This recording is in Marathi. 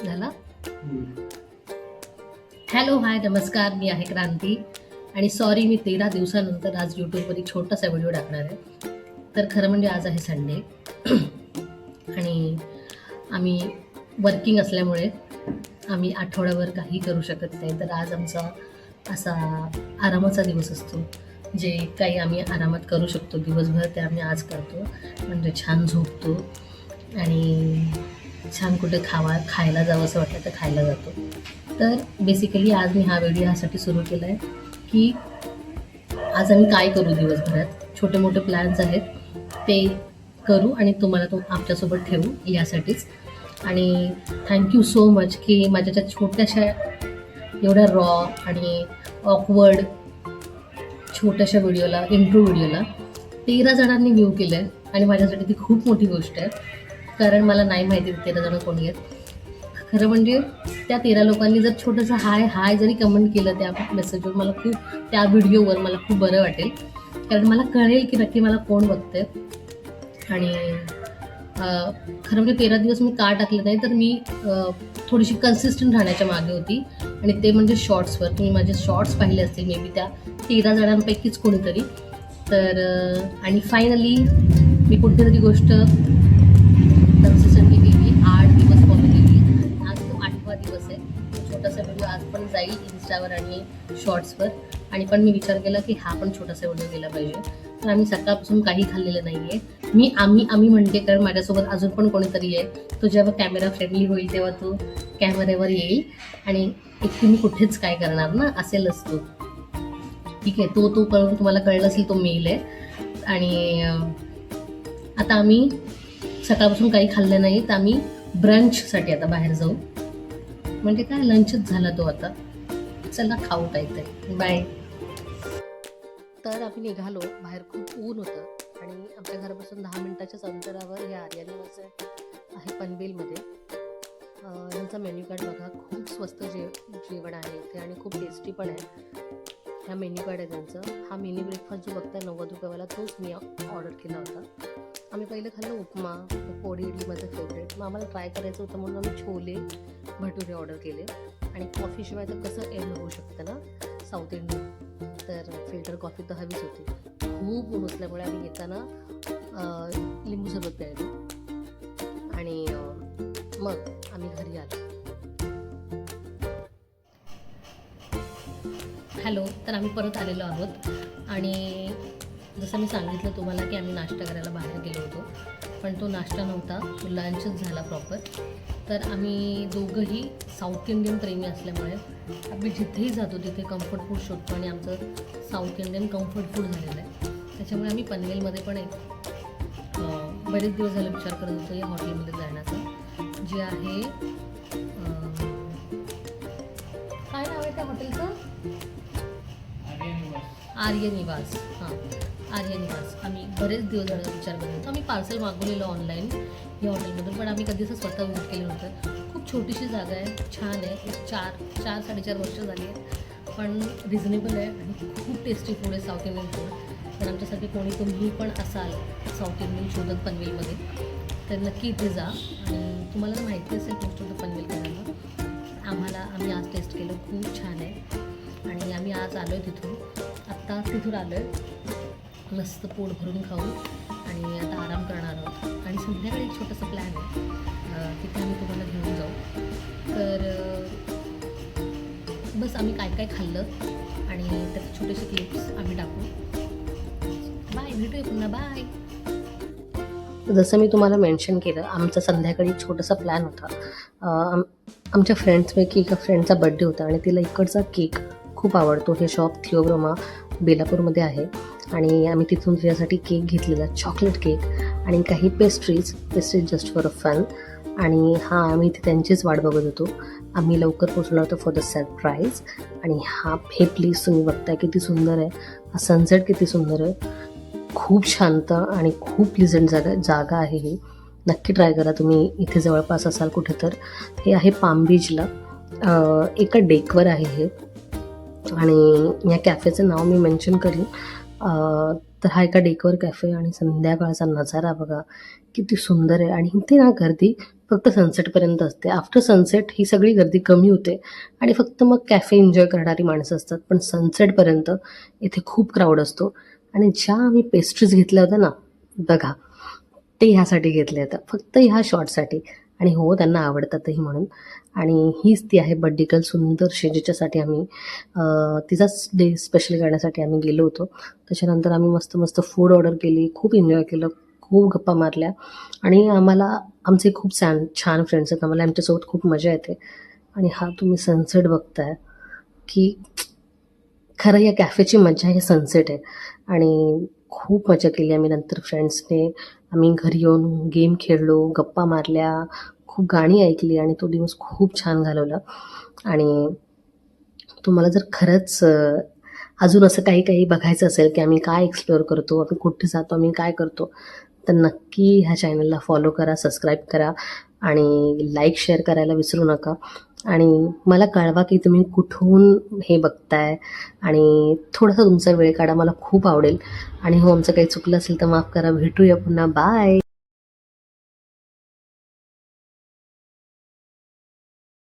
झाला. हॅलो, हाय, नमस्कार. मी आहे क्रांती आणि सॉरी, मी 13 दिवसानंतर आज यूट्यूबवर एक छोटासा व्हिडिओ टाकणार आहे. तर खरं म्हणजे आज आहे संडे आणि आम्ही वर्किंग असल्यामुळे आम्ही आठवड्याभर काही करू शकत नाही. तर आज आमचा असा आरामाचा दिवस असतो. जे काही आम्ही आरामात करू शकतो दिवसभर ते आम्ही आज करतो. म्हणजे छान झोपतो आणि छान कुठे खायला जावं असं वाटलं तर खायला जातो. तर बेसिकली आज मी हा व्हिडिओ ह्यासाठी सुरू केला आहे की आज आम्ही काय करू दिवसभरात. छोटे मोठे प्लॅन्स आहेत ते करू आणि तुम्हाला आमच्यासोबत ठेवू यासाठीच. आणि थँक्यू सो मच की माझ्या त्या छोट्याशा एवढ्या रॉ आणि ऑकवर्ड छोट्याशा व्हिडिओला, इंट्रो व्हिडिओला 13 जणांनी व्ह्यू केलं आहे आणि माझ्यासाठी ती खूप मोठी गोष्ट आहे. कारण मला नाही माहिती 13 जण कोणी आहेत. खरं म्हणजे त्या 13 लोकांनी जर छोटंसं हाय जरी कमेंट केलं त्या मेसेजवर, मला खूप, त्या व्हिडिओवर मला खूप बरं वाटेल. कारण मला कळेल की नक्की मला कोण बघतंय. आणि खरं म्हणजे 13 दिवस मी का टाकलं नाही, तर मी थोडीशी कन्सिस्टंट राहण्याच्या मागे होती. आणि ते म्हणजे शॉर्ट्सवर. तुम्ही माझे शॉर्ट्स पाहिले असतील मे बी त्या 13 जणांपैकीच कोणीतरी. तर आणि फायनली मी कुठलीतरी गोष्ट कन्सिस्टंटली केली. 8 दिवस फॉलो केली. आज तो 8वा दिवस आहे. छोटासा व्हिडिओ आज पण जाईल इन्स्टावर आणि शॉर्ट्सवर. आणि पण मी विचार केला की हा पण छोटासा व्हिडिओ केला पाहिजे. तर आम्ही सकाळपासून काही खाल्लेलं नाही आहे. आम्ही म्हणते कारण माझ्यासोबत अजून पण कोणीतरी आहे. तो जेव्हा कॅमेरा फ्रेंडली होईल तेव्हा तो कॅमेऱ्यावर येईल आणि एकटी मी कुठेच काय करणार ना, असेलच तो. ठीक आहे, तो कळून तुम्हाला कळलं असेल तो मेल आहे. आणि आता आम्ही सकाळपासून काही खाल्लं नाही, तर आम्ही ब्रंचसाठी आता बाहेर जाऊ. म्हणजे काय, लंचच झाला तो आता. चला खाऊ काहीतरी. बाय. तर आम्ही निघालो. बाहेर खूप ऊन होतं आणि आमच्या घरापासून 10 मिनिटाच्याच अंतरावर हे आर्या निवास आहे पनवेलमध्ये. यांचा मेन्यू कार्ड बघा, खूप स्वस्त जेवण आहे इथे आणि खूप टेस्टी पण आहे. ह्या मेन्यू कार्ड आहे त्यांचं. हा मिनी ब्रेकफास्ट जो बघताय 90 रुपयावाला, तोच मी ऑर्डर केला होता. आम्ही पहिले खाल्लं उपमा, पोळी इडली माझं फेवरेट. मग आम्हाला ट्राय करायचं होतं म्हणून आम्ही छोले भटुरे ऑर्डर केले. आणि कॉफीशिवाय तर कसं एंड होऊ शकतं ना साऊथ इंडियन. तर फिल्टर कॉफी तर हवीच होती. खूप ऊन असल्यामुळे आम्ही येताना लिंबू सरबत प्यायलो आणि मग आम्ही घरी आलो. हॅलो, तर आम्ही परत आलेलो आहोत. आणि जसं मी सांगितलं तुम्हाला की आम्ही नाश्ता करायला बाहेर गेलो होतो, पण तो नाश्ता नव्हता, तो लंचच झाला प्रॉपर. तर आम्ही दोघंही साऊथ इंडियन प्रेमी असल्यामुळे आम्ही जिथेही जातो तिथे कम्फर्ट फूड शोधतो आणि आमचं साऊथ इंडियन कम्फर्ट फूड झालेलं आहे. त्याच्यामुळे आम्ही पनवेलमध्ये पण बरेच दिवस झाले विचार करत होतो या हॉटेलमध्ये जाण्याचा, जे आहे काय नाव आहे त्या हॉटेलचं? आर्य निवास. हां, आर्य निवास. आम्ही बरेच दिवस झाले विचार करत होतो. आम्ही पार्सल मागवलेलं ऑनलाईन या हॉटेलमधून, पण आम्ही कधीच स्वतः विजिट केलं नव्हतं. खूप छोटीशी जागा आहे, छान आहे. 4-4.5 वर्ष झाली आहे, पण रिझनेबल आहे आणि खूप टेस्टी फूड आहे, साऊथ इंडियन फूड. तर आमच्यासाठी तुम्ही पण असाल साऊथ इंडियन शोधत पनवेलमध्ये, तर नक्की इथे जा. आणि तुम्हाला तर माहिती असेल मोस्ट ऑफ द पनवेलकरांना. आम्ही आज टेस्ट केलं, खूप छान आहे. आणि आम्ही आज आलो आहे तिथून आलो आहे मस्त पोट भरून खाऊन आणि आता आराम करणार आहोत. आणि संध्याकाळी एक छोटासा प्लॅन आहे, तिथे आम्ही तुम्हाला घेऊन जाऊ. तर बस आम्ही काय काय खाल्लं आणि त्याचे छोटेसे क्लिप्स आम्ही टाकू. बाय, भेटूया पुन्हा. बाय. जसं मी तुम्हाला मेन्शन केलं, आमचा संध्याकाळी छोटासा प्लॅन होता. आमच्या फ्रेंड्सपैकी एका फ्रेंडचा बड्डे होता आणि तिला इकडचा केक खूप आवडतो. हे शॉप थिओब्रोमा बेलापूरमध्ये आहे आणि आम्ही तिथून तिच्यासाठी केक घेतलेला, चॉकलेट केक आणि काही pastries just for a fun. आणि आम्ही इथे त्यांचीच वाट बघत होतो. आम्ही लवकर पोचलो होतो फॉर द सरप्राईज. आणि हे प्लेस तुम्ही बघताय किती सुंदर आहे. हा सनसेट किती सुंदर आहे. खूप शांत आणि खूप प्लीजंट जागा आहे ही. नक्की ट्राय करा तुम्ही इथे जवळपास असाल कुठे तर. हे आहे पाम बीचला, एका डेकवर आहे हे. आणि या कॅफेचं नाव मी मेन्शन करीन. तर हा एका डेकवर कॅफे आणि संध्याकाळचा नजारा बघा किती सुंदर आहे. आणि इथे ना गर्दी फक्त सनसेटपर्यंत असते. आफ्टर सनसेट ही सगळी गर्दी कमी होते आणि फक्त मग कॅफे एन्जॉय करणारी माणसं असतात. पण सनसेटपर्यंत इथे खूप क्राऊड असतो. आणि ज्या आम्ही पेस्ट्रीज घेतल्या होत्या ना, बघा, ते ह्यासाठी घेतले होतं, फक्त ह्या शॉटसाठी. आणि हो, त्यांना आवडतातही म्हणून. आणि हीच ती आहे बड्डी गर्ल सुंदरशी, जिच्यासाठी आम्ही तिचाच डे स्पेशल करण्यासाठी आम्ही गेलो होतो. त्याच्यानंतर आम्ही मस्त मस्त फूड ऑर्डर केली, खूप एन्जॉय केलं, खूप गप्पा मारल्या. आणि आम्हाला आमचे खूप छान छान फ्रेंड्स आहेत, आम्हाला आमच्यासोबत खूप मजा येते. आणि हा तुम्ही सनसेट बघताय की खरं या कॅफेची मजा हे सनसेट आहे. आणि खूप मजा केली आम्ही नंतर फ्रेंड्सने. आम्ही घरी येऊन गेम खेळलो, गप्पा मारल्या, खूप गाणी ऐकली आणि तो दिवस खूप छान घालवला. आणि तुम्हाला जर खरंच अजून असं काही काही बघायचं असेल की आम्ही काय एक्सप्लोअर करतो, आम्ही कुठे जातो, आम्ही काय करतो, तर नक्की ह्या चॅनलला फॉलो करा, सबस्क्राईब करा आणि लाईक शेअर करायला विसरू नका. आणि मला कळवा की तुम्ही कुठून हे बघताय आणि थोडासा तुमचा वेळ काढा, मला खूप आवडेल. आणि हो, आमचं काही चुकलं असेल तर माफ करा. भेटूया पुन्हा. बाय.